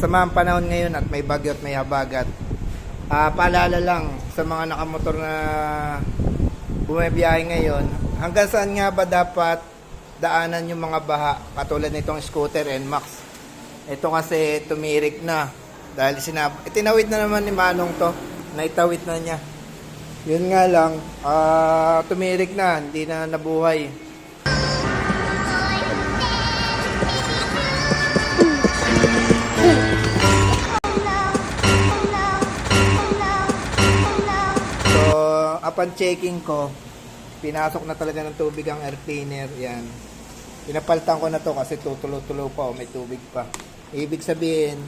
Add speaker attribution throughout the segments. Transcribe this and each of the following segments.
Speaker 1: masama ang panahon ngayon at may bagyo at may habagat. Paalala lang sa mga nakamotor na bumibiyahe ngayon, hanggang saan nga ba dapat daanan yung mga baha katulad nitong scooter NMAX. Ito kasi tumirik na dahil itinawid na naman ni Manong to, naitawid na niya. Yun nga lang, tumirik na, hindi na nabuhay. So, upon checking ko, pinasok na talaga ng tubig ang air cleaner. Yan. Pinapaltan ko na to kasi tutulo-tulo pa o may tubig pa. Ibig sabihin,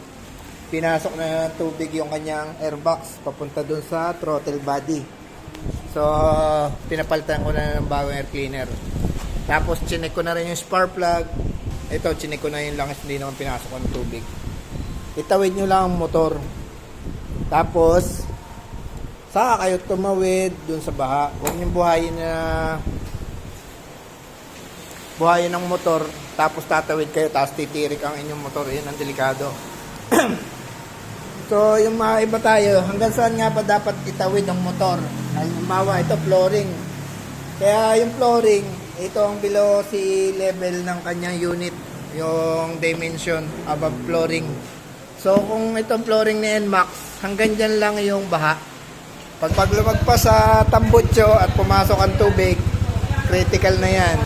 Speaker 1: pinasok na ng tubig yung kanyang airbox papunta dun sa throttle body. So, pinapaltan ko na ng bagong air cleaner. Tapos, chinek ko na rin yung spark plug. Ito, chinek ko na yung langis, hindi naman pinasok ko ng tubig. Itawid nyo lang ang motor. Tapos, saka kayo tumawid dun sa baha. Huwag nyo buhayin ng motor, tapos tatawid kayo, tapos titirik ang inyong motor. Yun ang delikado. So, yung mga iba tayo, hanggang saan nga pa dapat itawid ang motor? Halimbawa, ito flooring. Kaya yung flooring, ito ang below sea level ng kanyang unit, yung dimension above flooring. So, kung itong flooring ni NMAX, hanggang dyan lang yung baha. Pag lumagpas sa tambutso at pumasok ang tubig, critical na yan.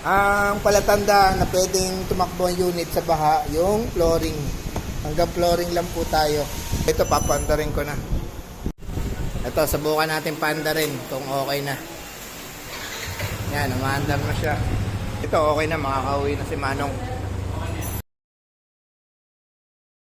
Speaker 1: Ang palatanda na pwedeng tumakbo ang unit sa baha, yung flooring. Hanggang flooring lang po tayo. Ito, papandarin ko na. Ito, subukan natin paandarin kung okay na. Yan, umaandar na siya. Ito, okay na, makakauwi na si Manong.